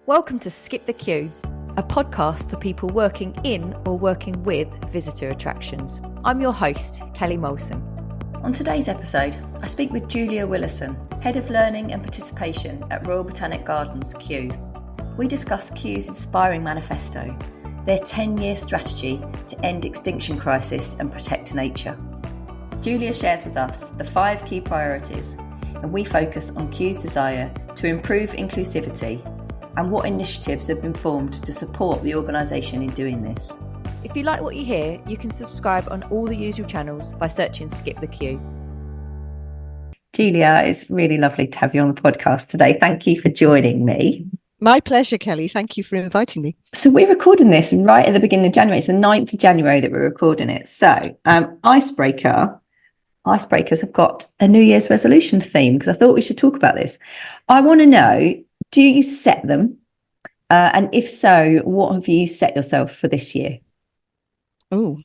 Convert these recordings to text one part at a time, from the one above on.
Welcome to Skip the Queue, a podcast for people working in or working with visitor attractions. I'm your host, Kelly Molson. On today's episode, I speak with Julia Willison, Head of Learning and Participation at Royal Botanic Gardens, Kew. We discuss Kew's inspiring manifesto, their 10-year strategy to end extinction crisis and protect nature. Julia shares with us the 5 key priorities, and we focus on Kew's desire to improve inclusivity and what initiatives have been formed to support the organisation in doing this. If you like what you hear, you can subscribe on all the usual channels by searching Skip the Queue. Julia, it's really lovely to have you on the podcast today. Thank you for joining me. My pleasure, Kelly. Thank you for inviting me. So we're recording this right at the beginning of January. It's the 9th of January that we're recording it. So Icebreakers have got a New Year's resolution theme because I thought we should talk about this. I want to know, do you set them? And if so, what have you set yourself for this year? Oh,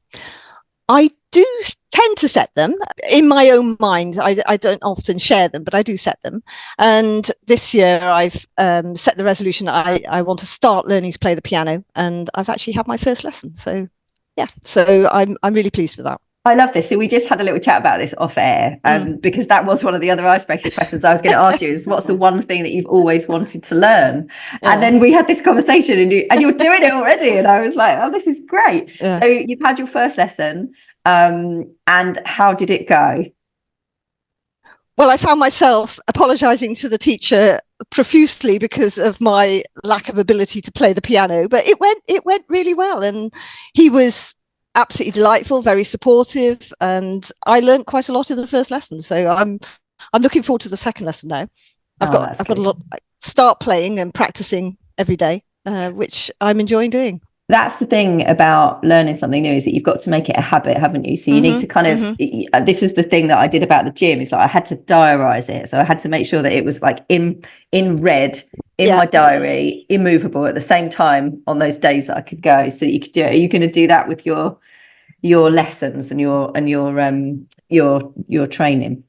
I do tend to set them in my own mind. I don't often share them, but I do set them. And this year I've set the resolution that I want to start learning to play the piano, and I've actually had my first lesson. So yeah, so I'm really pleased with that. I love this. So we just had a little chat about this off air because that was one of the other icebreaker questions I was going to ask you is what's the one thing that you've always wanted to learn? Yeah. And then we had this conversation and you're doing it already. And I was like, oh, this is great. Yeah. So you've had your first lesson and how did it go? Well, I found myself apologising to the teacher profusely because of my lack of ability to play the piano, but it went really well. And he was absolutely delightful, very supportive, and I learned quite a lot in the first lesson. So I'm looking forward to the second lesson now. I've got a lot. Start playing and practicing every day, which I'm enjoying doing. That's the thing about learning something new is that you've got to make it a habit, haven't you? So you need to kind of, this is the thing that I did about the gym. It's like I had to diarise it. So I had to make sure that it was like in red in my diary, immovable at the same time on those days that I could go so that you could do it. Are you going to do that with your lessons and your training?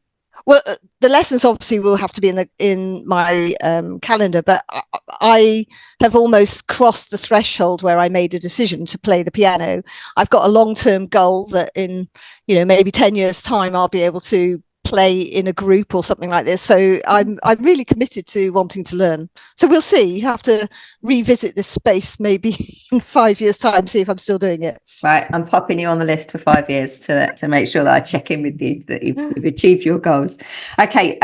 Well, the lessons obviously will have to be in my calendar, but I have almost crossed the threshold where I made a decision to play the piano. I've got a long-term goal that in maybe 10 years' time I'll be able to play in a group or something like this. So I'm really committed to wanting to learn. So we'll see. You have to revisit this space maybe in 5 years' time, see if I'm still doing it. Right, I'm popping you on the list for 5 years to make sure that I check in with you that you've achieved your goals. Okay,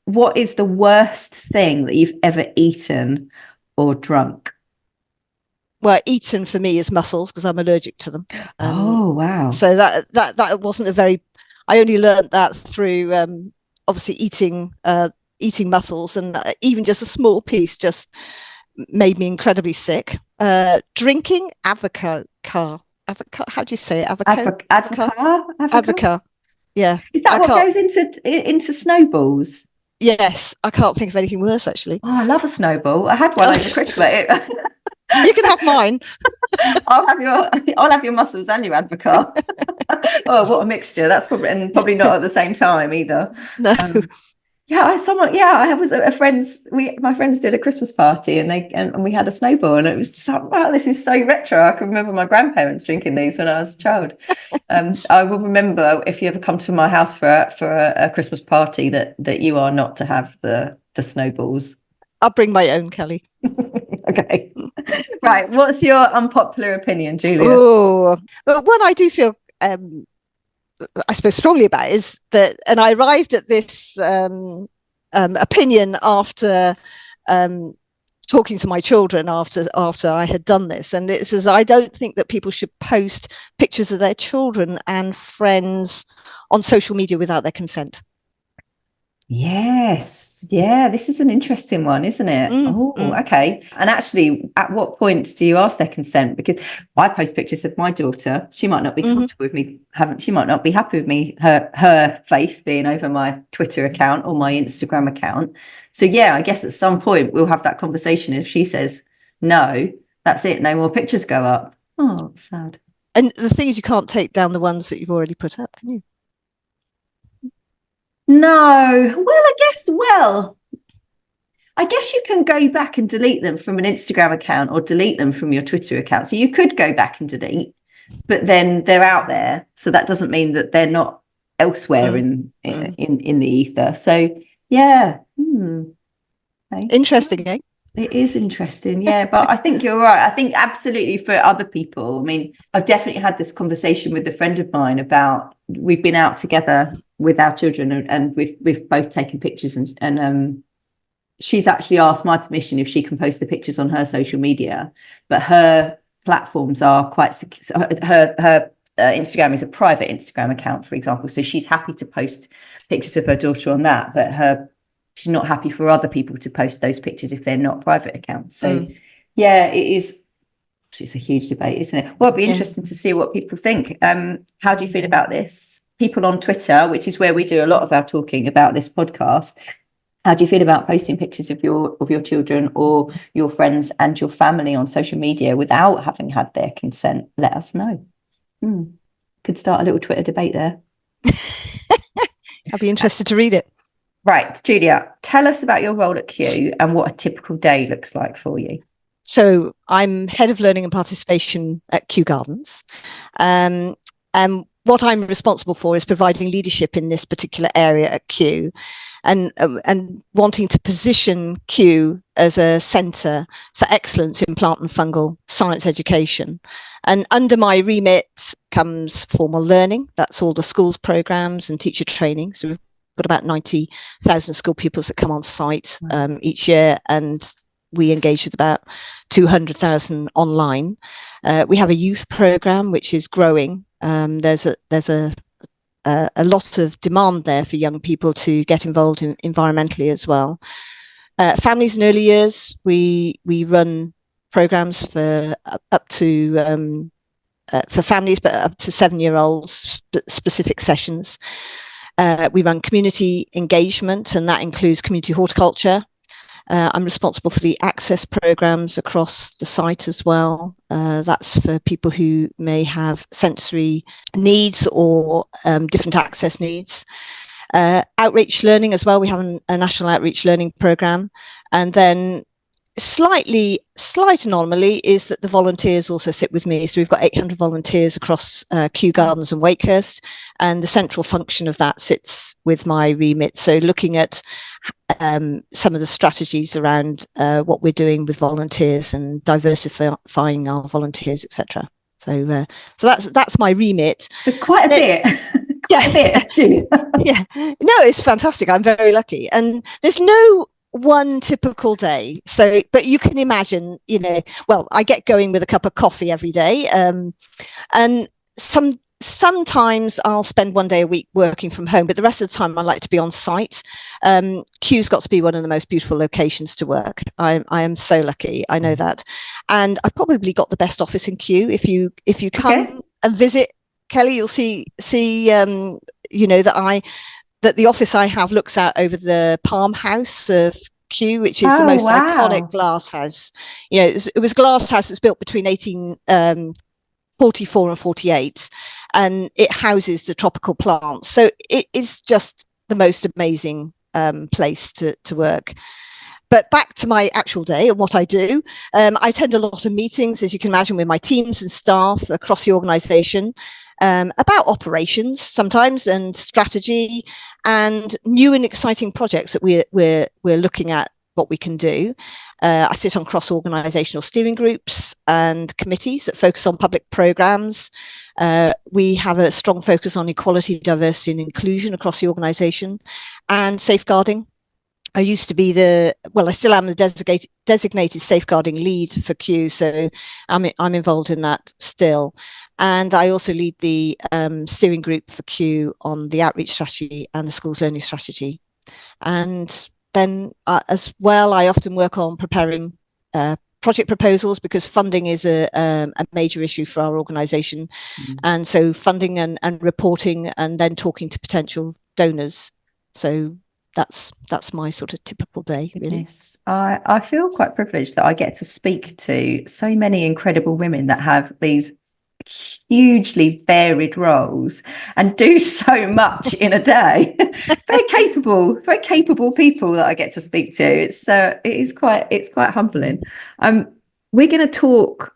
what is the worst thing that you've ever eaten or drunk? Well, eaten for me is mussels because I'm allergic to them. Oh wow! So that wasn't a very. I only learned that through obviously eating mussels, and even just a small piece just made me incredibly sick. Drinking avocado. How do you say it? Avocado. Yeah. Is that what goes into snowballs? Yes, I can't think of anything worse actually. Oh, I love a snowball. I had one over Christmas. You can have mine. I'll have your mussels and your avocado. Oh, what a mixture! That's probably not at the same time either. No. I was a friend's. My friends did a Christmas party and we had a snowball and it was just like, wow, this is so retro. I can remember my grandparents drinking these when I was a child. I will remember if you ever come to my house for a Christmas party that you are not to have the snowballs. I'll bring my own, Kelly. Okay. Right. What's your unpopular opinion, Julia? Oh, but one I do feel, I suppose, strongly about is that, and I arrived at this opinion after talking to my children after I had done this, and it says I don't think that people should post pictures of their children and friends on social media without their consent. Yes. Yeah, this is an interesting one, isn't it? Okay. And actually, at what point do you ask their consent? Because I post pictures of my daughter. She might not be comfortable with me she might not be happy with me, her face being over my Twitter account or my Instagram account. So yeah, I guess at some point we'll have that conversation. If she says no, that's it, no more pictures go up. Oh, sad. And the thing is, you can't take down the ones that you've already put up, can you? No. Well, I guess, I guess you can go back and delete them from an Instagram account or delete them from your Twitter account. So you could go back and delete, but then they're out there. So that doesn't mean that they're not elsewhere in the ether. So yeah. Okay. Interesting, eh? It is interesting, yeah, but I think you're right. I think absolutely for other people. I mean, I've definitely had this conversation with a friend of mine about, we've been out together with our children, and we've both taken pictures, and she's actually asked my permission if she can post the pictures on her social media, but her platforms are quite secure. Her Instagram is a private Instagram account, for example, so she's happy to post pictures of her daughter on that, but she's not happy for other people to post those pictures if they're not private accounts. So yeah, it's a huge debate, isn't it? Well, it'd be interesting to see what people think. How do you feel about this? People on Twitter, which is where we do a lot of our talking about this podcast, how do you feel about posting pictures of your children or your friends and your family on social media without having had their consent? Let us know. Could start a little Twitter debate there. I'd be interested to read it. Right, Julia, tell us about your role at Kew and what a typical day looks like for you. So I'm head of learning and participation at Kew Gardens. And what I'm responsible for is providing leadership in this particular area at Kew, and wanting to position Kew as a centre for excellence in plant and fungal science education. And under my remit comes formal learning. That's all the schools programmes and teacher training. So we've got about 90,000 school pupils that come on site each year, and we engage with about 200,000 online. We have a youth programme which is growing. There's a lot of demand there for young people to get involved in environmentally as well. Families and early years, we run programmes for up to for families, but up to 7-year-olds, specific sessions. We run community engagement, and that includes community horticulture. I'm responsible for the access programs across the site as well. That's for people who may have sensory needs or different access needs. Outreach learning as well. We have a national outreach learning program. And then slight anomaly is that the volunteers also sit with me. So we've got 800 volunteers across Kew Gardens and Wakehurst, and the central function of that sits with my remit. So looking at some of the strategies around what we're doing with volunteers and diversifying our volunteers, etc. So that's my remit. So quite a bit. Quite a bit. Yeah. No, it's fantastic. I'm very lucky. And there's no one typical day. So, but you can imagine, well, I get going with a cup of coffee every day. And sometimes I'll spend one day a week working from home, but the rest of the time I like to be on site. Kew's got to be one of the most beautiful locations to work. I am so lucky. I know that. And I've probably got the best office in Kew. If you come and visit, Kelly, you'll see that the office I have looks out over the Palm House of Kew, which is the most iconic glass house. It was a glass house that was built between 1844 and 48, and it houses the tropical plants. So it is just the most amazing place to work. But back to my actual day and what I do. I attend a lot of meetings, as you can imagine, with my teams and staff across the organisation, about operations sometimes, and strategy, and new and exciting projects that we're looking at what we can do. I sit on cross-organisational steering groups and committees that focus on public programmes. We have a strong focus on equality, diversity and inclusion across the organisation, and safeguarding. I used to be I still am the designated safeguarding lead for Kew, so I'm involved in that still. And I also lead the steering group for Kew on the outreach strategy and the schools learning strategy. And then as well, I often work on preparing project proposals, because funding is a major issue for our organisation. And so funding and reporting, and then talking to potential donors. So that's my sort of typical day, really. Yes, I feel quite privileged that I get to speak to so many incredible women that have these hugely varied roles and do so much in a day. Very capable people that I get to speak to. It's quite humbling. We're going to talk.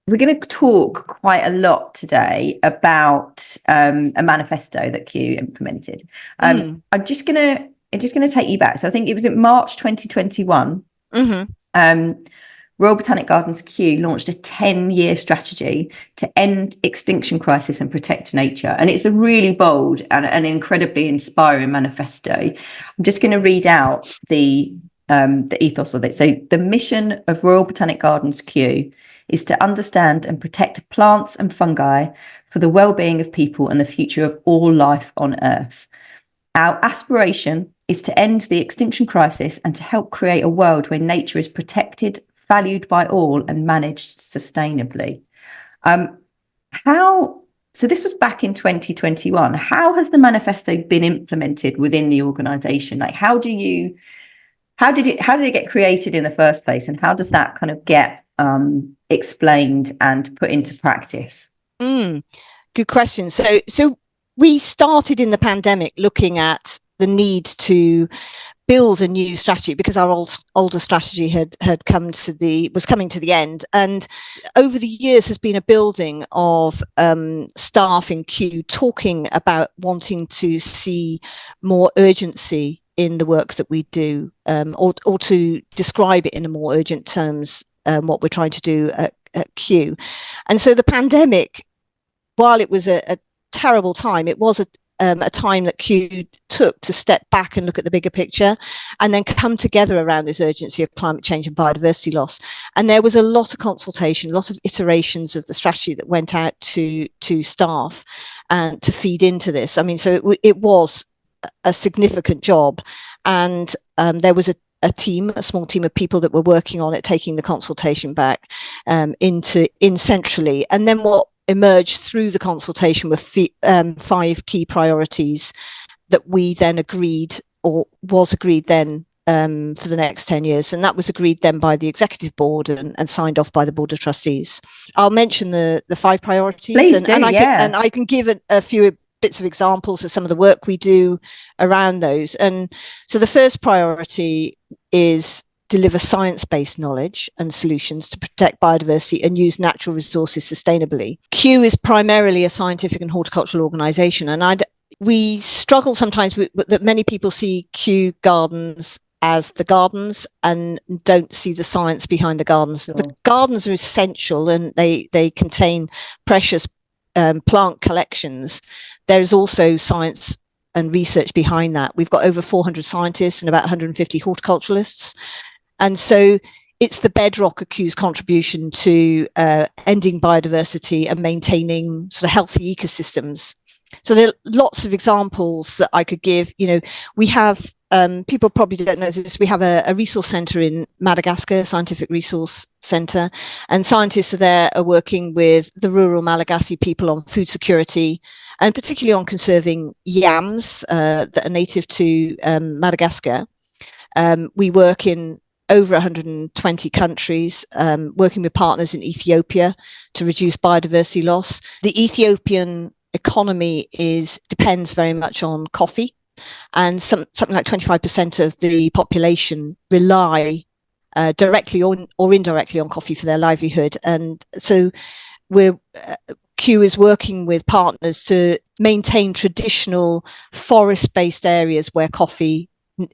We're going to talk quite a lot today about a manifesto that Kew implemented. I'm just going to take you back. So I think it was in March 2021. Royal Botanic Gardens Kew launched a 10-year strategy to end extinction crisis and protect nature. And it's a really bold and incredibly inspiring manifesto. I'm just going to read out the ethos of it. So the mission of Royal Botanic Gardens Kew is to understand and protect plants and fungi for the well-being of people and the future of all life on Earth. Our aspiration is to end the extinction crisis and to help create a world where nature is protected, valued by all, and managed sustainably. So this was back in 2021. How has the manifesto been implemented within the organisation? Like, how did it get created in the first place, and how does that kind of get explained and put into practice? Good question. So we started in the pandemic looking at the need to build a new strategy because our older strategy was coming to the end, and over the years has been a building of staff in Kew talking about wanting to see more urgency in the work that we do, or to describe it in a more urgent terms, what we're trying to do at Kew. And so the pandemic, while it was a terrible time, it was a time that Kew took to step back and look at the bigger picture and then come together around this urgency of climate change and biodiversity loss. And there was a lot of consultation, a lot of iterations of the strategy that went out to staff and to feed into this. I mean, so it was a significant job, and there was a small team of people that were working on it, taking the consultation back in centrally. And then what emerged through the consultation were 5 key priorities that we then agreed, or was agreed then, for the next 10 years. And that was agreed then by the executive board and signed off by the board of trustees. I'll mention the 5 priorities. Please do, and I can give a few bits of examples of some of the work we do around those. And so the first priority is deliver science-based knowledge and solutions to protect biodiversity and use natural resources sustainably. Kew is primarily a scientific and horticultural organisation, and we struggle sometimes that many people see Kew Gardens as the gardens and don't see the science behind the gardens. Sure. The gardens are essential, and they contain precious plant collections. There is also science and research behind that. We've got over 400 scientists and about 150 horticulturalists. And so it's the bedrock of Kew's contribution to ending biodiversity and maintaining sort of healthy ecosystems. So there are lots of examples that I could give. You know, we have, people probably don't know this, we have a resource centre in Madagascar, a scientific resource centre, and scientists are working with the rural Malagasy people on food security, and particularly on conserving yams that are native to Madagascar. We work in over 120 countries, working with partners in Ethiopia to reduce biodiversity loss. The Ethiopian economy depends very much on coffee, and something like 25% of the population rely directly or indirectly on coffee for their livelihood. And so Kew is working with partners to maintain traditional forest-based areas where coffee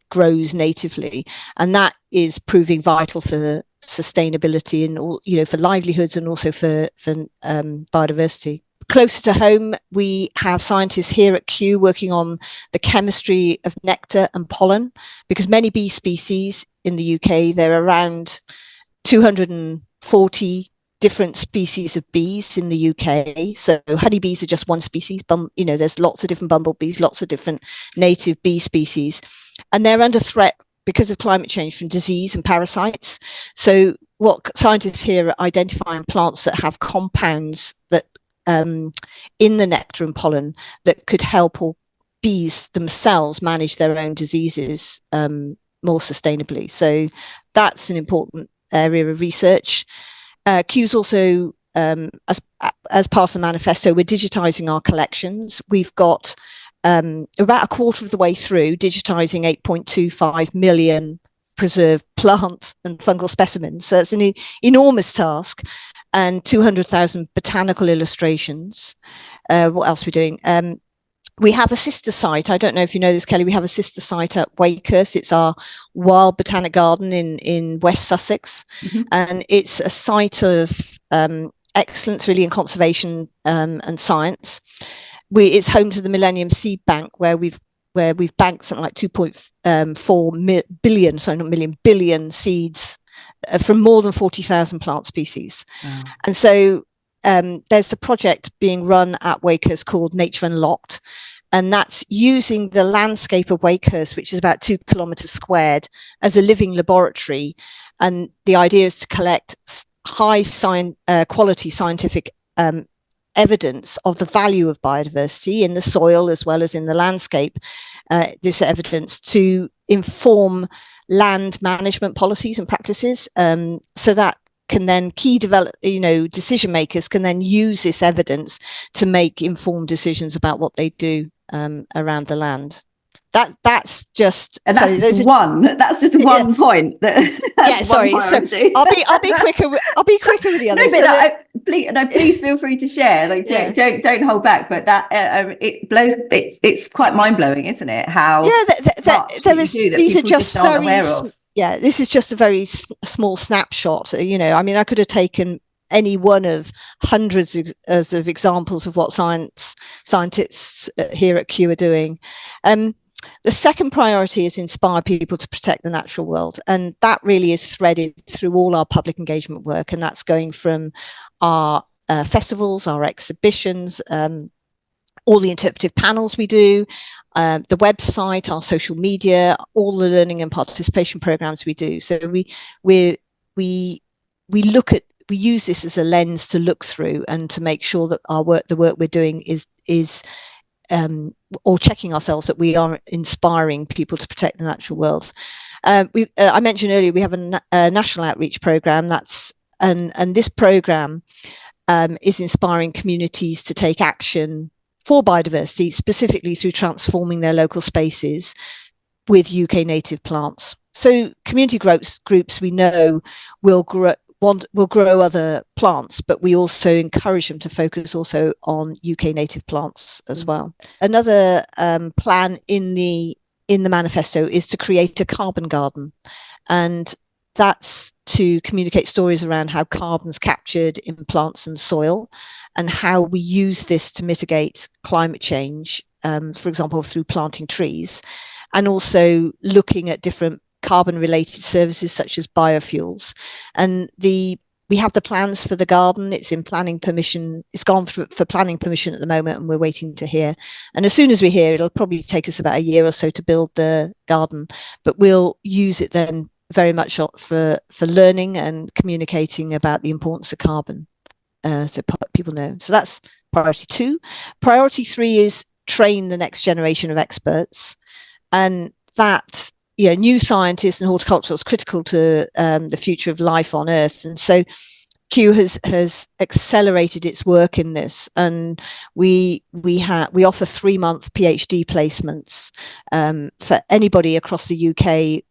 grows natively, and that is proving vital for sustainability and all, you know, for livelihoods and also for biodiversity. Closer to home, we have scientists here at Kew working on the chemistry of nectar and pollen, because many bee species in the UK, there are around 240 different species of bees in the UK. So honeybees are just one species. You know, there's lots of different bumblebees, lots of different native bee species, and they're under threat because of climate change from disease and parasites. So what scientists here are identifying plants that have compounds that in the nectar and pollen that could help bees themselves manage their own diseases more sustainably. So that's an important area of research. Kew's also as part of the manifesto, we're digitising our collections. We've got about a quarter of the way through digitising 8.25 million preserved plant and fungal specimens. So it's an enormous task, and 200,000 botanical illustrations. What else are we doing? We have a sister site. I don't know if you know this, Kelly. We have a sister site at Wakehurst. It's our Royal Botanic Garden in West Sussex. Mm-hmm. And it's a site of excellence, really, in conservation and science. It's home to the Millennium Seed Bank, where we've banked something like 2.4 billion, sorry, not million, billion seeds from more than 40,000 plant species. Wow. And so there's a project being run at Wakehurst called Nature Unlocked, and that's using the landscape of Wakehurst, which is about 2 kilometres squared, as a living laboratory. And the idea is to collect high quality scientific evidence of the value of biodiversity in the soil as well as in the landscape, this evidence to inform land management policies and practices, so that can then decision makers can then use this evidence to make informed decisions about what they do around the land. That's just one point. Sorry. So I'll be quicker. I'll be quicker with the others. Please feel free to share. Don't hold back. But that it's quite mind blowing, isn't it? How these are just very. Yeah, this is just a very small snapshot. I mean, I could have taken any one of hundreds of examples of what scientists here at Kew are doing. The second priority is inspire people to protect the natural world. And that really is threaded through all our public engagement work. And that's going from our festivals, our exhibitions, all the interpretive panels we do, the website, our social media, all the learning and participation programs we do. So we use this as a lens to look through and to make sure that the work we're doing is or checking ourselves that we are inspiring people to protect the natural world. I mentioned earlier we have a national outreach program and this program is inspiring communities to take action for biodiversity, specifically through transforming their local spaces with UK native plants. So community groups we know will grow other plants, but we also encourage them to focus also on UK native plants as well. Another plan in the manifesto is to create a carbon garden, and that's to communicate stories around how carbon's captured in plants and soil and how we use this to mitigate climate change, for example, through planting trees, and also looking at different carbon-related services such as biofuels. And we have the plans for the garden. It's in planning permission. It's gone through for planning permission at the moment, and we're waiting to hear. And as soon as we hear, it'll probably take us about a year or so to build the garden, but we'll use it then very much for learning and communicating about the importance of carbon, so people know. So that's priority 2. Priority 3 is train the next generation of experts, and that new scientists and horticulture is critical to the future of life on Earth. And so Kew has accelerated its work in this, and we offer 3-month PhD placements for anybody across the UK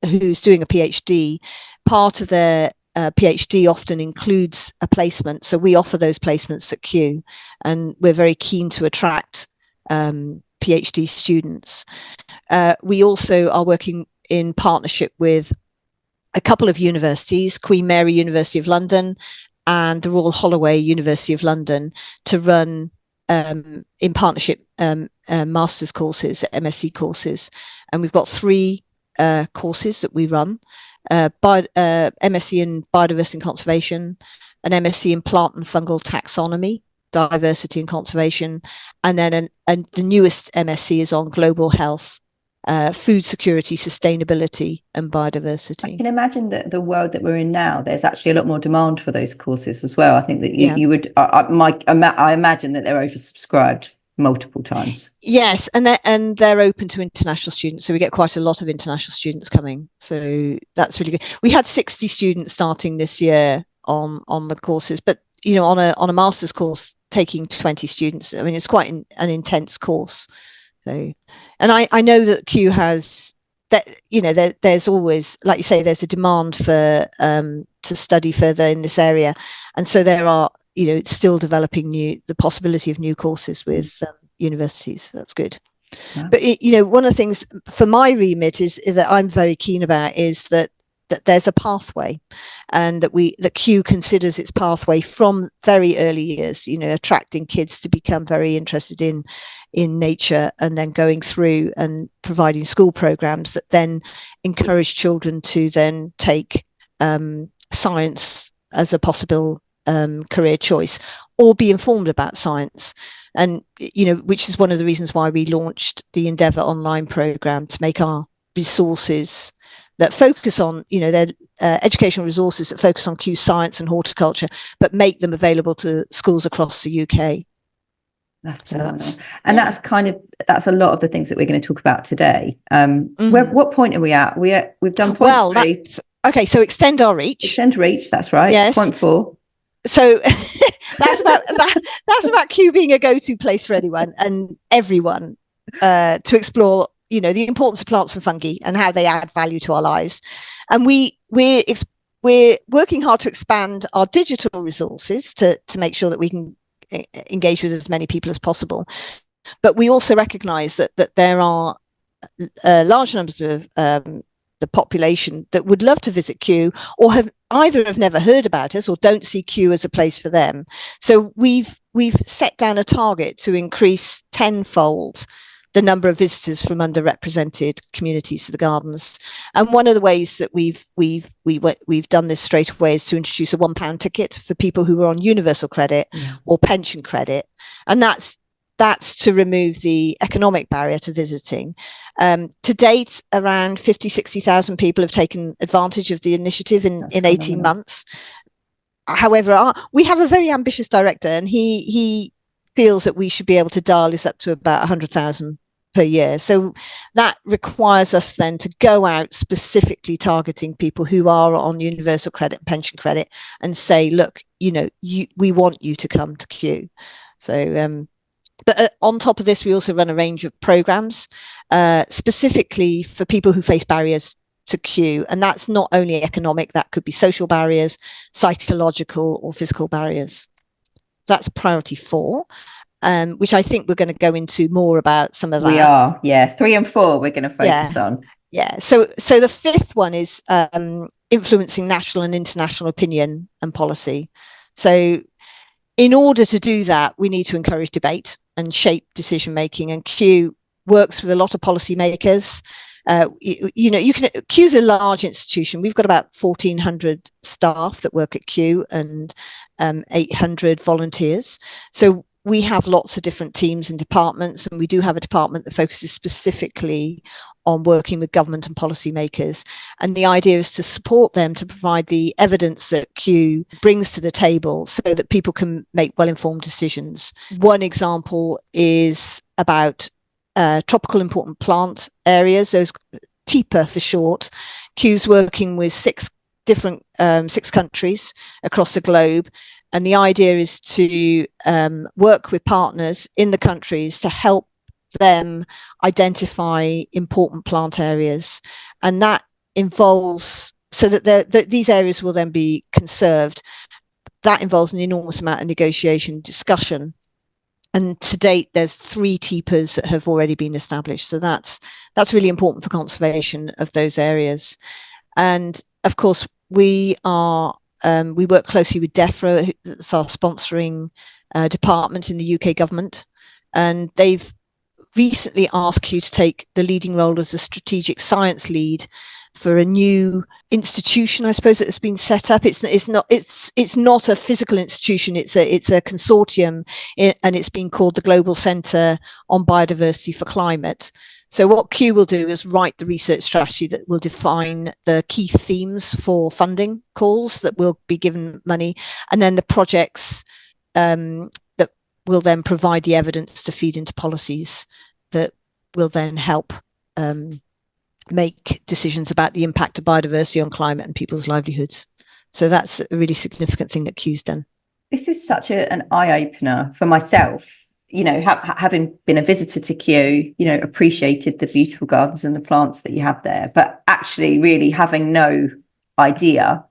who's doing a PhD. Part of their PhD often includes a placement, so we offer those placements at Kew, and we're very keen to attract PhD students. We also are working in partnership with a couple of universities, Queen Mary University of London and the Royal Holloway University of London, to run in partnership master's courses, MSc courses. And we've got 3 courses that we run, MSc in Biodiversity and Conservation, an MSc in Plant and Fungal Taxonomy, Diversity and Conservation, and then the newest MSc is on Global Health, Food Security, Sustainability and Biodiversity. I can imagine that the world that we're in now, there's actually a lot more demand for those courses as well. I think that you would, I imagine that they're oversubscribed multiple times. Yes, and they're open to international students, so we get quite a lot of international students coming, so that's really good. We had 60 students starting this year on the courses, but on a master's course, taking 20 students. I mean, it's quite an intense course. So, and I know that Kew has that, there's always, like you say, there's a demand for to study further in this area, and so there are, still developing the possibility of new courses with universities. That's good. Yeah. But one of the things for my remit is that I'm very keen about is that there's a pathway, and that Kew considers its pathway from very early years, attracting kids to become very interested in nature, and then going through and providing school programs that then encourage children to then take science as a possible career choice, or be informed about science. And which is one of the reasons why we launched the Endeavour online program, to make our resources that focus on, their educational resources that focus on Kew science and horticulture, but make them available to schools across the UK. That's phenomenal. And that's a lot of the things that we're going to talk about today. What point are we at? We've done point 3. Okay, so extend our reach. Extend reach, that's right. Yes. Point 4. So that's about Kew being a go-to place for anyone and everyone to explore, the importance of plants and fungi and how they add value to our lives. And we're working hard to expand our digital resources to make sure that we can engage with as many people as possible. But we also recognise that there are large numbers of the population that would love to visit Kew, or have never heard about us, or don't see Kew as a place for them. So we've set down a target to increase tenfold the number of visitors from underrepresented communities to the gardens. And one of the ways that we've done this straight away is to introduce a £1 ticket for people who are on universal credit or pension credit, and that's to remove the economic barrier to visiting. To date, around 60,000 people have taken advantage of the initiative in 18 months. However, we have a very ambitious director, and he feels that we should be able to dial this up to about 100,000 per year. So that requires us then to go out specifically targeting people who are on universal credit and pension credit, and say, look, we want you to come to Kew. So but on top of this, we also run a range of programs specifically for people who face barriers to Kew. And that's not only economic, that could be social barriers, psychological or physical barriers. That's priority 4, which I think we're going to go into more about some of that. We are, yeah. 3 and 4 we're going to focus on. Yeah. So the 5th one is influencing national and international opinion and policy. So in order to do that, we need to encourage debate and shape decision making. And Kew works with a lot of policymakers. Kew's a large institution. We've got about 1,400 staff that work at Kew, and 800 volunteers. So we have lots of different teams and departments, and we do have a department that focuses specifically on working with government and policymakers. And the idea is to support them to provide the evidence that Kew brings to the table so that people can make well-informed decisions. One example is about tropical important plant areas, those TIPA for short. Kew's working with 6 countries across the globe. And the idea is to work with partners in the countries to help them identify important plant areas. And that involves, so that these areas will then be conserved. That involves an enormous amount of negotiation, discussion. And to date, there's 3 TIPAs that have already been established. So that's really important for conservation of those areas. And of course, we work closely with DEFRA, that's our sponsoring department in the UK government. And they've recently asked Kew to take the leading role as a strategic science lead for a new institution, I suppose, that has been set up. It's not a physical institution. It's a consortium, and it's been called the Global Centre on Biodiversity for Climate. So what Kew will do is write the research strategy that will define the key themes for funding calls that will be given money, and then the projects that will then provide the evidence to feed into policies that will then help make decisions about the impact of biodiversity on climate and people's livelihoods. So that's a really significant thing that Kew's done. This is such an eye-opener for myself, having been a visitor to Kew, appreciated the beautiful gardens and the plants that you have there, but actually really having no idea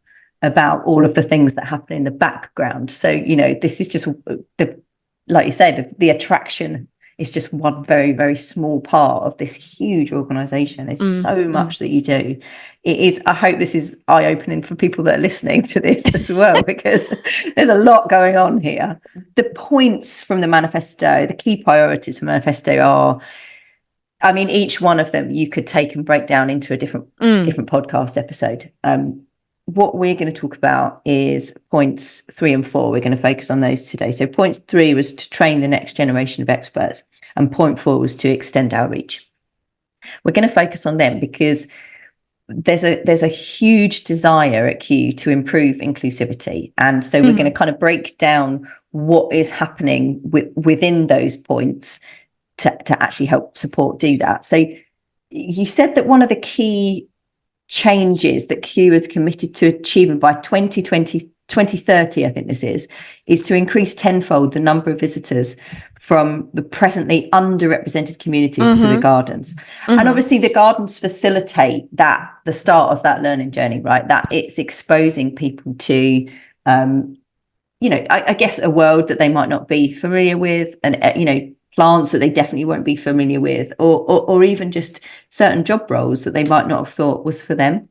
about all of the things that happen in the background. So, this is just like you say, the attraction is just one very, very small part of this huge organization. There's so much that you do. It is, I hope this is eye-opening for people that are listening to this as well, because there's a lot going on here. The points from the manifesto, the key priorities of the manifesto are, I mean, each one of them you could take and break down into a different podcast episode. What we're going to talk about is points 3 and 4. We're going to focus on those today. So point 3 was to train the next generation of experts, and point 4 was to extend our reach. We're going to focus on them because there's a huge desire at Kew to improve inclusivity. And so we're going to kind of break down what is happening within those points to actually help support do that. So you said that one of the key changes that Kew is committed to achieving by 2030, I think this is to increase tenfold the number of visitors from the presently underrepresented communities to the gardens. And obviously the gardens facilitate the start of that learning journey, right? That it's exposing people to, I guess a world that they might not be familiar with, and, plants that they definitely won't be familiar with, or even just certain job roles that they might not have thought was for them.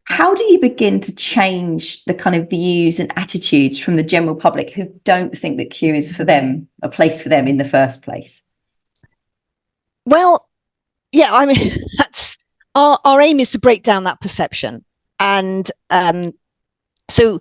How do you begin to change the kind of views and attitudes from the general public who don't think that Kew is for them, a place for them in the first place? Well, yeah, I mean, that's our aim is to break down that perception. And so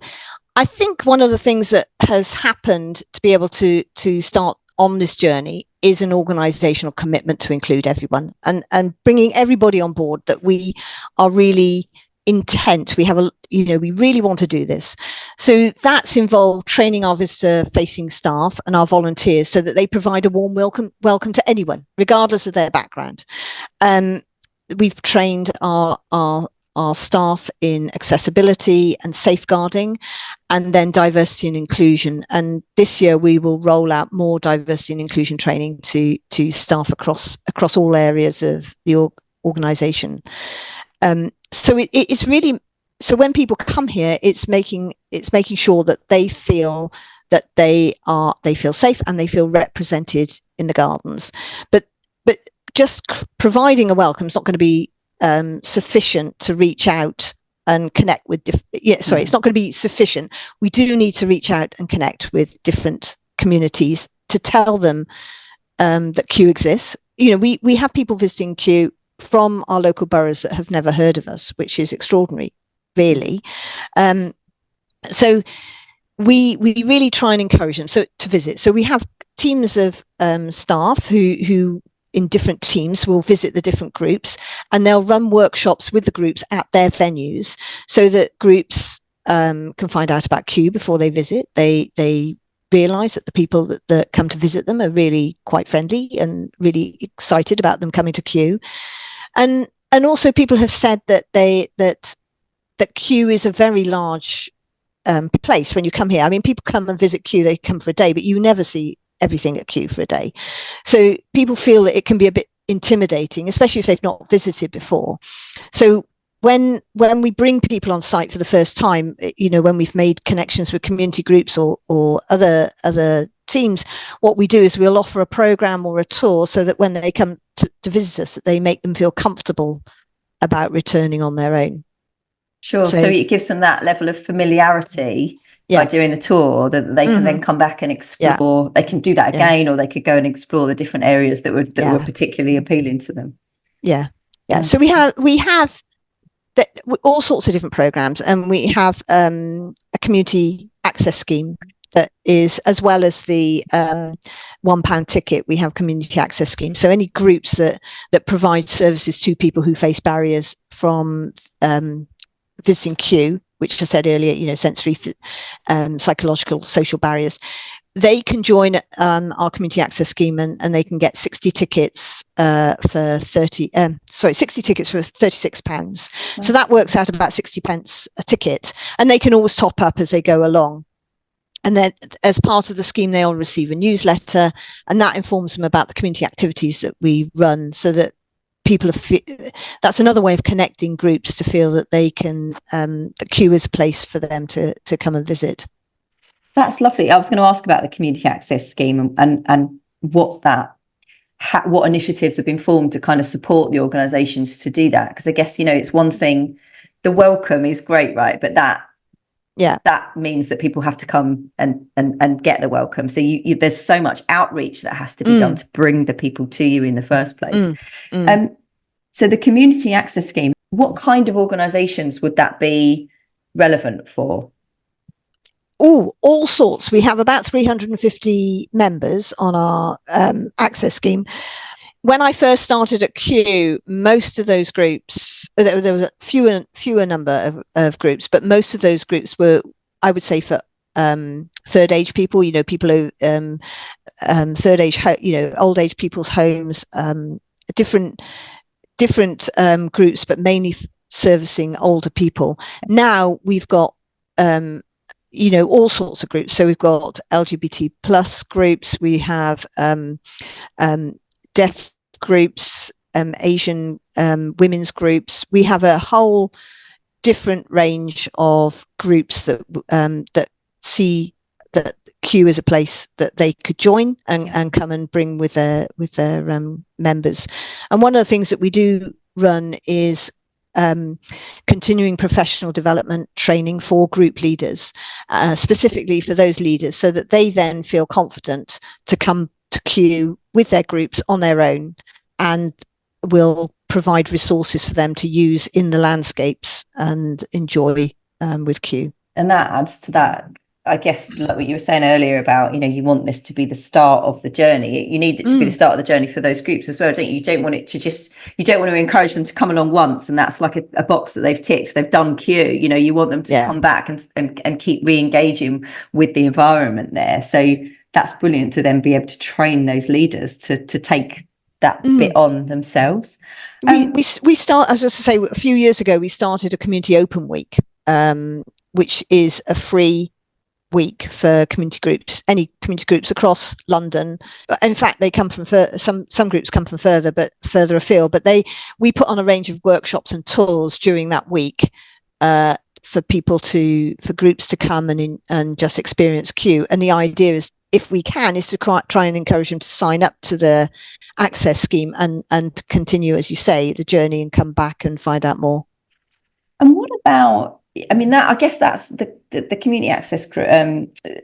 I think one of the things that has happened to be able to start on this journey is an organizational commitment to include everyone, and bringing everybody on board, that we are really intent. We have we really want to do this. So that's involved training our visitor facing staff and our volunteers so that they provide a warm welcome to anyone, regardless of their background. We've trained our staff in accessibility and safeguarding, and then diversity and inclusion. And this year we will roll out more diversity and inclusion training to staff across all areas of the organization. So it's really, so when people come here, it's making sure that they feel safe and they feel represented in the gardens. But just providing a welcome is not going to be sufficient to reach out and connect with it's not going to be sufficient. We do need to reach out and connect with different communities to tell them that Kew exists. We have people visiting Kew from our local boroughs that have never heard of us, which is extraordinary, really. So we really try and encourage them to visit. So we have teams of staff who in different teams will visit the different groups, and they'll run workshops with the groups at their venues so that groups can find out about Kew before they visit. They realise that the people that come to visit them are really quite friendly and really excited about them coming to Kew. And also people have said that that Kew is a very large place when you come here. I mean, people come and visit Kew, they come for a day, but you never see everything at Kew for a day. So people feel that it can be a bit intimidating, especially if they've not visited before. So when we bring people on site for the first time, when we've made connections with community groups or other teams, what we do is we'll offer a program or a tour so that when they come to visit us, that they make them feel comfortable about returning on their own. Sure. So it gives them that level of familiarity by doing the tour, that they can then come back and explore. Yeah. They can do that again, or they could go and explore the different areas that were particularly appealing to them. Yeah. So we have all sorts of different programs, and we have a community access scheme that is, as well as the £1 ticket, we have community access scheme. So any groups that provide services to people who face barriers from visiting Kew, which I said earlier, sensory, psychological, social barriers, they can join our community access scheme, and they can get 60 tickets for 60 tickets for £36. Wow. So that works out about 60 pence a ticket, and they can always top up as they go along. And then as part of the scheme, they'll receive a newsletter, and that informs them about the community activities that we run, so that people that's another way of connecting groups to feel that they can, the Kew is a place for them to come and visit. That's lovely. I was going to ask about the community access scheme and what what initiatives have been formed to kind of support the organisations to do that. Because I guess, it's one thing, the welcome is great, right? But that means that people have to come and get the welcome. So there's so much outreach that has to be done to bring the people to you in the first place. So the community access scheme, what kind of organisations would that be relevant for? Oh, all sorts. We have about 350 members on our access scheme. When I first started at Kew, most of those groups, there was a fewer number of groups, but most of those groups were, I would say, for third age people, people who third age, old age people's homes, different groups, but mainly servicing older people. Now we've got all sorts of groups. So we've got LGBT plus groups, we have deaf groups, Asian women's groups. We have a whole different range of groups that see that Kew is a place that they could join and come and bring with their members. And one of the things that we do run is continuing professional development training for group leaders, specifically for those leaders, so that they then feel confident to come to Kew with their groups on their own, and will provide resources for them to use in the landscapes and enjoy with Kew. And that adds to that, I guess, like what you were saying earlier about, you want this to be the start of the journey. You need it to be the start of the journey for those groups as well, don't you? You don't want it to you don't want to encourage them to come along once and that's like a box that they've ticked, they've done Kew. You want them to come back and keep re-engaging with the environment there. So that's brilliant to then be able to train those leaders to take that bit on themselves. We start, as I say, a few years ago, we started a community open week, which is a free week for community groups, any community groups across London. In fact, they come from some groups come from further afield, but we put on a range of workshops and tours during that week for groups to come and just experience Kew. And the idea is, if we can, is to try and encourage them to sign up to the access scheme and continue, as you say, the journey and come back and find out more. And what about, I guess that's the community access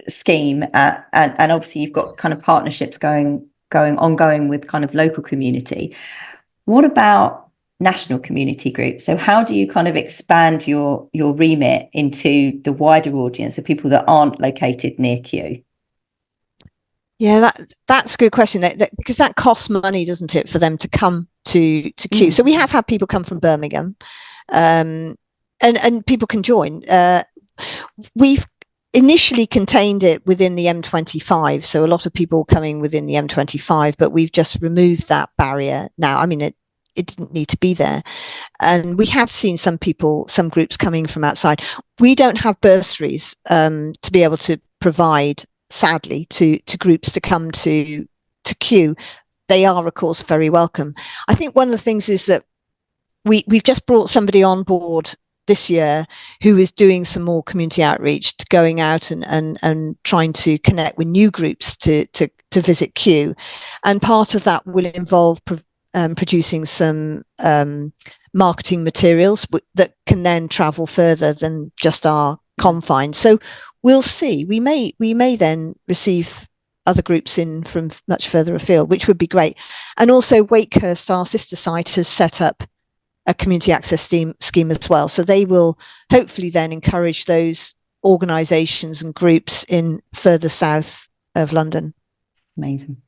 scheme, and obviously you've got kind of partnerships ongoing with kind of local community. What about national community groups? So how do you kind of expand your remit into the wider audience of people that aren't located near Kew? Yeah, that's a good question, because that costs money, doesn't it, for them to come to Kew? So we have had people come from Birmingham, and people can join. We've initially contained it within the M25, so a lot of people coming within the M25, but we've just removed that barrier now. It didn't need to be there, and we have seen some groups coming from outside. We don't have bursaries to be able to provide, sadly, to groups to come to Kew. They are, of course, very welcome. I think one of the things is that we've just brought somebody on board this year who is doing some more community outreach, to going out and trying to connect with new groups to visit Kew. And part of that will involve producing some marketing materials that can then travel further than just our confines. So we'll see. We may then receive other groups in from much further afield, which would be great. And also Wakehurst, our sister site, has set up a community access scheme as well. So they will hopefully then encourage those organisations and groups in further south of London. Amazing.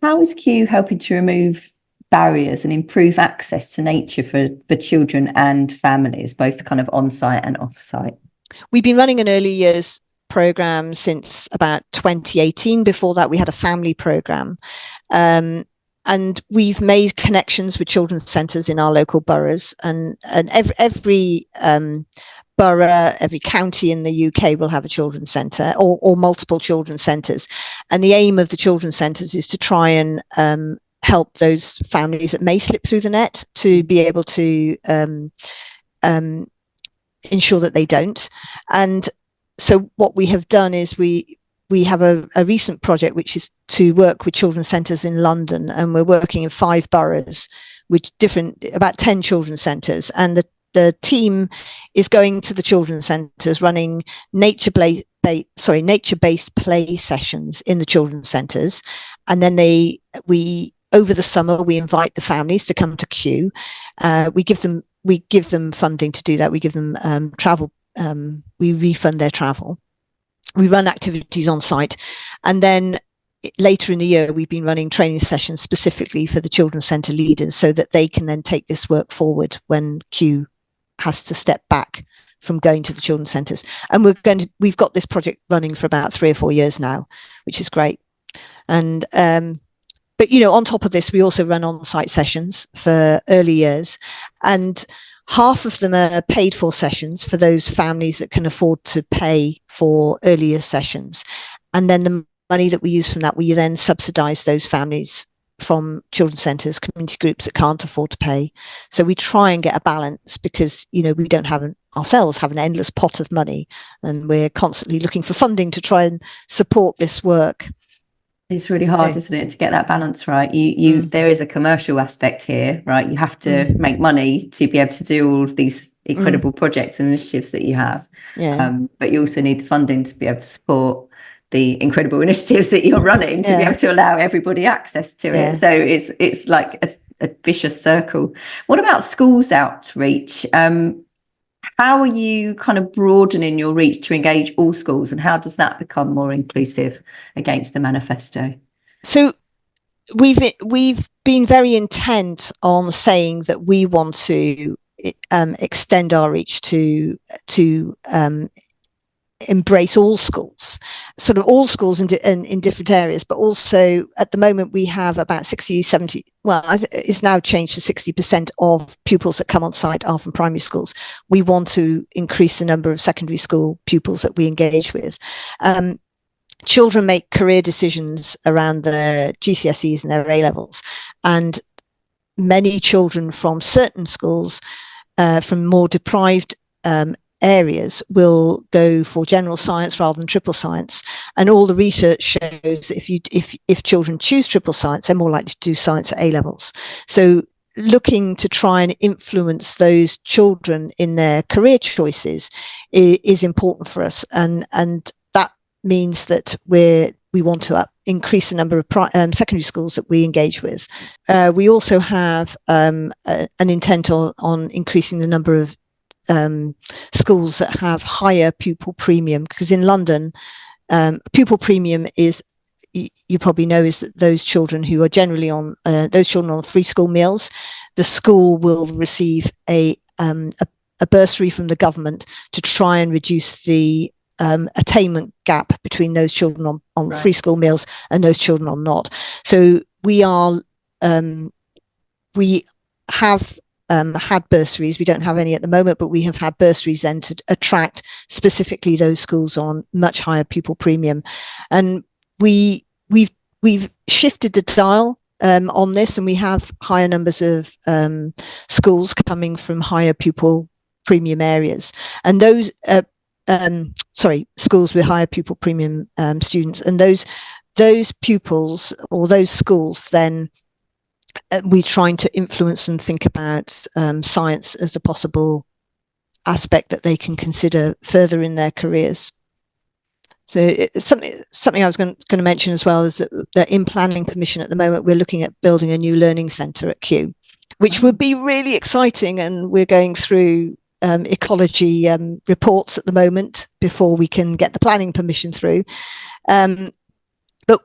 How is Kew helping to remove barriers and improve access to nature for children and families, both kind of on-site and off-site? We've been running an early years programme since about 2018. Before that, we had a family programme. And we've made connections with children's centres in our local boroughs, and every borough, every county in the UK will have a children's centre, or multiple children's centres. And the aim of the children's centres is to try and help those families that may slip through the net to be able to ensure that they don't. And so what we have done is we have a recent project which is to work with children's centres in London, and we're working in 5 boroughs with about 10 children's centres, and the team is going to the children's centres running nature-based play sessions in the children's centres, and then over the summer we invite the families to come to Kew. We give them funding to do that. We give them travel. We refund their travel. We run activities on site, and then later in the year we've been running training sessions specifically for the children's centre leaders, so that they can then take this work forward when Kew has to step back from going to the children's centres. And we've got this project running for about 3 or 4 years now, which is great. And but on top of this, we also run on-site sessions for early years, and half of them are paid for sessions for those families that can afford to pay for earlier sessions. And then the money that we use from that, we then subsidise those families from children's centres, community groups that can't afford to pay. So we try and get a balance, because we don't have ourselves have an endless pot of money, and we're constantly looking for funding to try and support this work. It's really hard, isn't it, to get that balance right? There is a commercial aspect here, right? You have to make money to be able to do all of these incredible projects and initiatives that you have. But you also need the funding to be able to support the incredible initiatives that you're running to be able to allow everybody access to it. So it's like a vicious circle. What about schools outreach? How are you kind of broadening your reach to engage all schools, and how does that become more inclusive against the manifesto? So we've been very intent on saying that we want to extend our reach to embrace all schools, sort of all schools in different areas, but also at the moment we have about 60-70, well, it's now changed to 60% of pupils that come on site are from primary schools. We want to increase the number of secondary school pupils that we engage with. Children make career decisions around their GCSEs and their A-levels, and many children from certain schools, from more deprived areas, will go for general science rather than triple science. And all the research shows that if children choose triple science, they're more likely to do science at A levels. So looking to try and influence those children in their career choices is important for us, and that means that we want to increase the number of secondary schools that we engage with. We also have an intent on increasing the number of schools that have higher pupil premium, because in London, pupil premium is, you probably know, is that those children who are generally on free school meals, the school will receive a bursary from the government to try and reduce the attainment gap between those children on free school meals and those children on not. So we have had bursaries. We don't have any at the moment, but we have had bursaries then to attract specifically those schools on much higher pupil premium. And we've shifted the dial on this, and we have higher numbers of schools coming from higher pupil premium areas, and those schools with higher pupil premium students, and those pupils or those schools then we're trying to influence and think about science as a possible aspect that they can consider further in their careers. So something I was going to mention as well is that in planning permission at the moment, we're looking at building a new learning centre at Kew, which would be really exciting. And we're going through ecology reports at the moment before we can get the planning permission through. But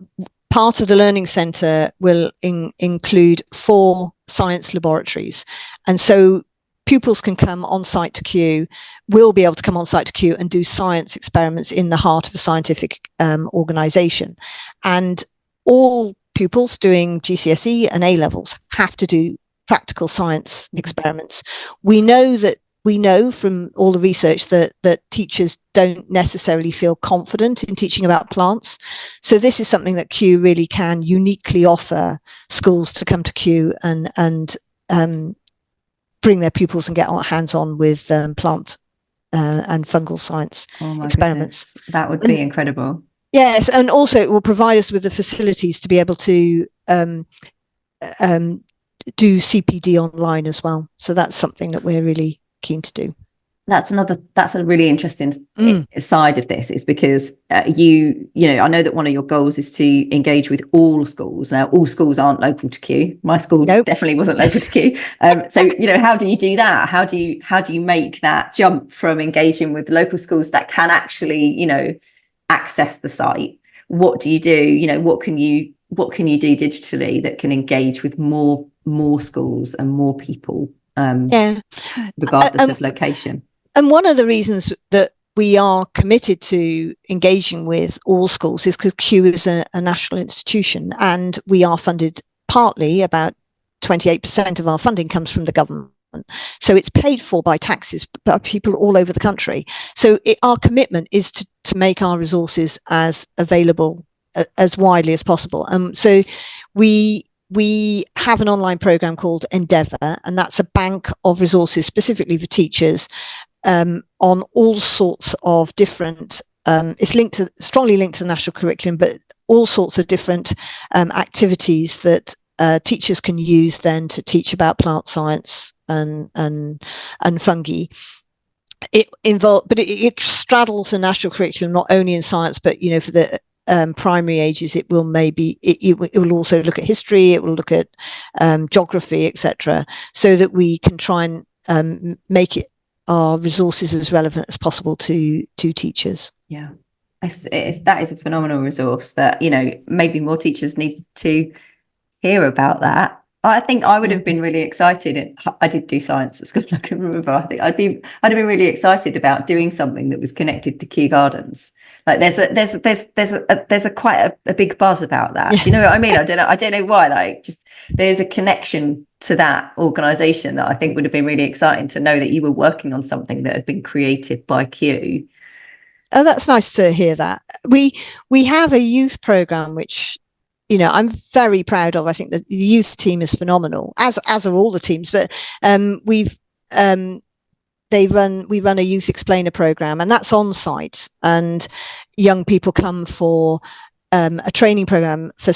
part of the learning centre will include 4 science laboratories. And so pupils can come on site to Kew, will be able to come on site to Kew and do science experiments in the heart of a scientific organisation. And all pupils doing GCSE and A levels have to do practical science experiments. We know that we know from all the research that teachers don't necessarily feel confident in teaching about plants. So this is something that Kew really can uniquely offer schools to come to Kew and bring their pupils and get hands-on with plant and fungal science experiments. Goodness. That would be incredible. Yes, and also it will provide us with the facilities to be able to do CPD online as well. So that's something that we're really keen to do. That's a really interesting side of this, is because you know, I know that one of your goals is to engage with all schools. Now, all schools aren't local to Kew. My school definitely wasn't local to Kew. So, you know, how do you do that? How do you make that jump from engaging with local schools that can actually, you know, access the site? What do you do? You know, what can you do digitally that can engage with more schools and more people, regardless of location? And one of the reasons that we are committed to engaging with all schools is because Kew is a national institution, and we are funded partly, about 28% of our funding comes from the government. So it's paid for by taxes by people all over the country. So our commitment is to make our resources as available as widely as possible. So we have an online program called Endeavour, and that's a bank of resources specifically for teachers on all sorts of different, it's strongly linked to the national curriculum, but all sorts of different activities that teachers can use then to teach about plant science and fungi. It straddles the national curriculum not only in science, but, you know, for the primary ages, it will also look at history, it will look at geography, etc., so that we can try and make our resources as relevant as possible to teachers. Yeah, that is a phenomenal resource that, you know, maybe more teachers need to hear about that. I think I would have been really excited. I did do science at school, I can remember. I think I'd have been really excited about doing something that was connected to Kew Gardens. Like there's quite a big buzz about that. Do you know what I mean? I don't know why. Like, just there's a connection to that organisation that I think would have been really exciting to know that you were working on something that had been created by Kew. Oh, that's nice to hear that. We have a youth programme which, you know, I'm very proud of. I think that the youth team is phenomenal, as are all the teams. But we run a youth explainer program, and that's on site. And young people come for a training program for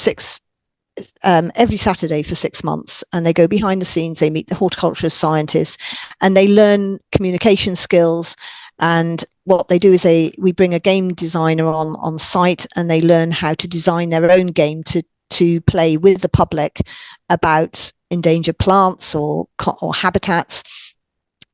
every Saturday for 6 months, and they go behind the scenes. They meet the horticulturist scientists, and they learn communication skills. And what they do is we bring a game designer on site, and they learn how to design their own game to play with the public about endangered plants or habitats.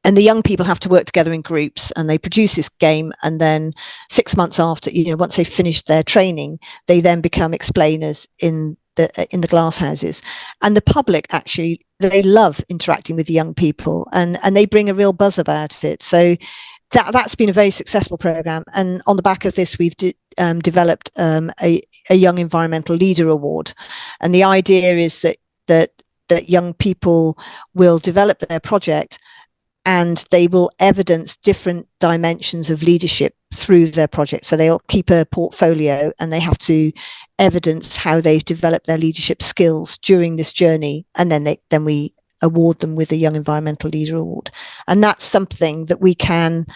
And the young people have to work together in groups, and they produce this game. And then 6 months after, you know, once they've finished their training, they then become explainers in the glass houses. And the public, actually, they love interacting with the young people, and they bring a real buzz about it. So that's been a very successful program. And on the back of this, we've developed a Young Environmental Leader Award. And the idea is that young people will develop their project, and they will evidence different dimensions of leadership through their project. So they'll keep a portfolio, and they have to evidence how they've developed their leadership skills during this journey. And then we award them with a Young Environmental Leader Award. And that's something that we do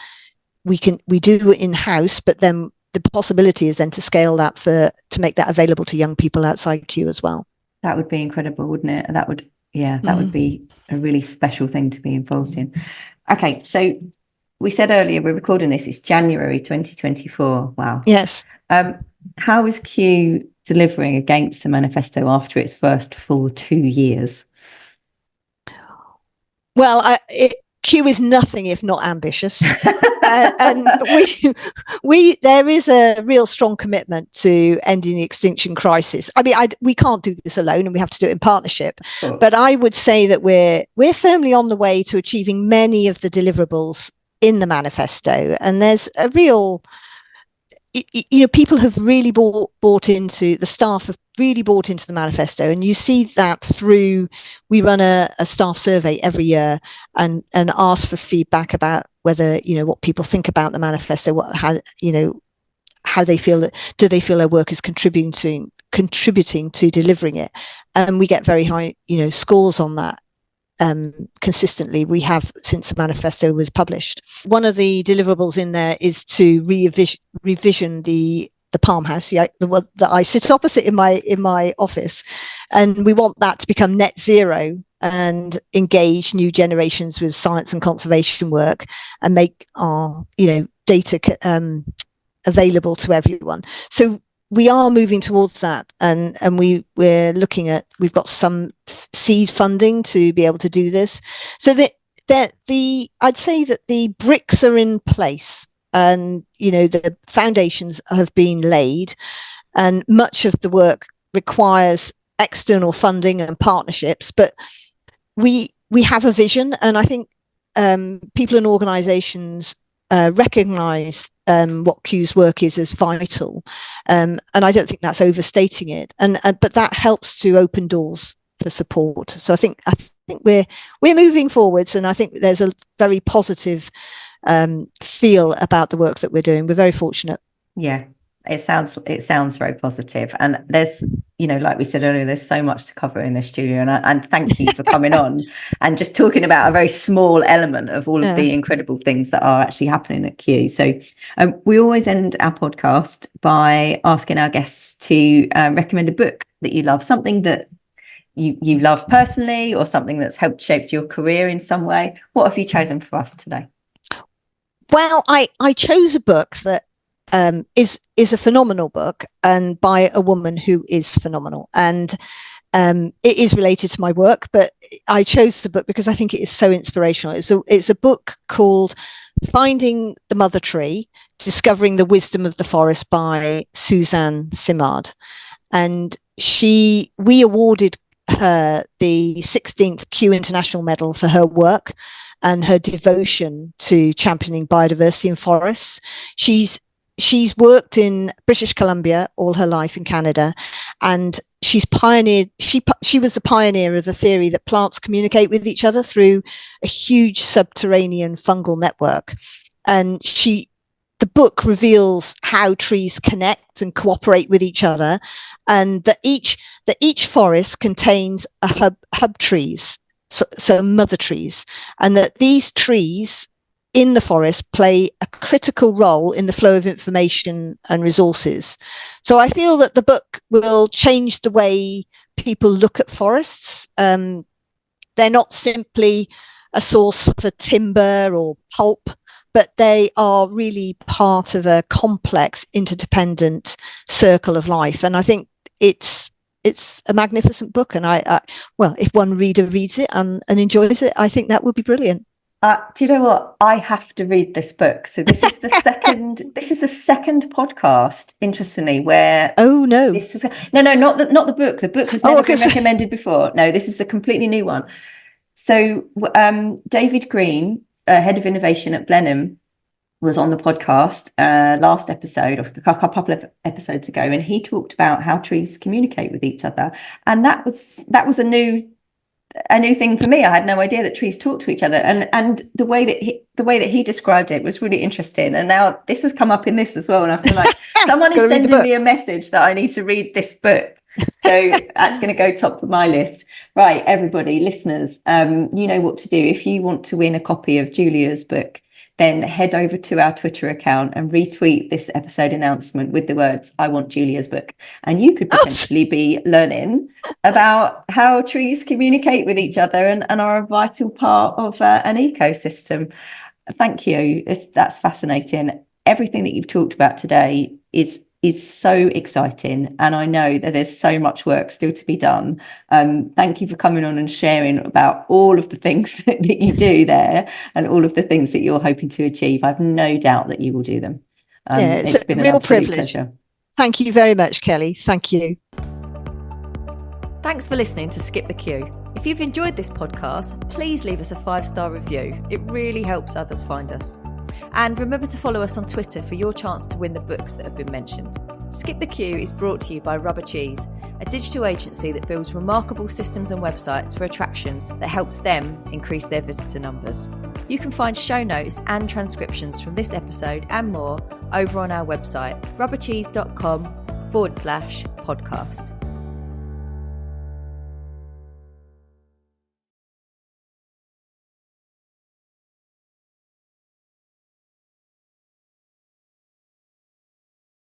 in-house, but then the possibility is then to scale that to make that available to young people outside Kew as well. That would be incredible, wouldn't it? That would be a really special thing to be involved in. Okay, so we said earlier, we're recording this, it's January 2024. Wow. Yes. How is Kew delivering against the manifesto after its first full 2 years? Well, Kew is nothing if not ambitious. And there is a real strong commitment to ending the extinction crisis. I mean, we can't do this alone, and we have to do it in partnership. But I would say that we're firmly on the way to achieving many of the deliverables in the manifesto. And there's a real, you know, people have really bought into, the staff have really bought into the manifesto, and you see that through, we run a staff survey every year and ask for feedback about whether, what people think about the manifesto, how they feel, do they feel their work is contributing to delivering it, and we get very high scores on that. Consistently, we have since the manifesto was published. One of the deliverables in there is to revision the palm house, the one that I sit opposite in my office, and we want that to become net zero and engage new generations with science and conservation work, and make our data available to everyone. So we are moving towards that, and we're looking at, we've got some seed funding to be able to do this. So that I'd say that the bricks are in place, and the foundations have been laid, and much of the work requires external funding and partnerships. But we have a vision, and I think people and organisations recognise what Kew's work is as vital, and I don't think that's overstating it. But that helps to open doors for support. So I think we're moving forwards, and I think there's a very positive feel about the work that we're doing. We're very fortunate. Yeah, it sounds very positive, and there's like we said earlier, there's so much to cover in this, Julia, and thank you for coming on and just talking about a very small element of all of the incredible things that are actually happening at Kew. So we always end our podcast by asking our guests to recommend a book that you love, something that you love personally, or something that's helped shape your career in some way. What have you chosen for us today? Well, I chose a book that is a phenomenal book, and by a woman who is phenomenal, and it is related to my work, but I chose the book because I think it is so inspirational. It's a book called Finding the Mother Tree, Discovering the Wisdom of the Forest by Suzanne Simard, and we awarded her the 16th Kew International Medal for her work and her devotion to championing biodiversity in forests. She's worked in British Columbia all her life, in Canada, and she's pioneered. She was the pioneer of the theory that plants communicate with each other through a huge subterranean fungal network. And the book reveals how trees connect and cooperate with each other, and that each forest contains a hub trees, so mother trees, and that these trees in the forest play a critical role in the flow of information and resources. So I feel that the book will change the way people look at forests. They're not simply a source for timber or pulp, but they are really part of a complex, interdependent circle of life. And I think it's a magnificent book. And well, if one reader reads it and enjoys it, I think that would be brilliant. Do you know what? I have to read this book. So this is the second. This is the second podcast, interestingly, where no, not the book. The book has never been recommended before. No, this is a completely new one. So David Green, head of innovation at Blenheim, was on the podcast last episode, or a couple of episodes ago, and he talked about how trees communicate with each other, and that was a new thing for me. I had no idea that trees talk to each other, and the way that he described it was really interesting. And now this has come up in this as well, and I feel like someone is sending me a message that I need to read this book. So that's going to go top of my list. Right, everybody, listeners, you know what to do. If you want to win a copy of Julia's book, then head over to our Twitter account and retweet this episode announcement with the words, "I want Julia's book." And you could potentially be learning about how trees communicate with each other and are a vital part of an ecosystem. Thank you. That's fascinating. Everything that you've talked about today is so exciting, and I know that there's so much work still to be done. Thank you for coming on and sharing about all of the things that you do there and all of the things that you're hoping to achieve. I've no doubt that you will do them. It's been a real privilege. Pleasure. Thank you very much, Kelly. Thank you. Thanks for listening to Skip the Queue. If you've enjoyed this podcast, please leave us a 5-star review. It really helps others find us. And remember to follow us on Twitter for your chance to win the books that have been mentioned. Skip the Queue is brought to you by Rubber Cheese, a digital agency that builds remarkable systems and websites for attractions that helps them increase their visitor numbers. You can find show notes and transcriptions from this episode and more over on our website, rubbercheese.com/podcast.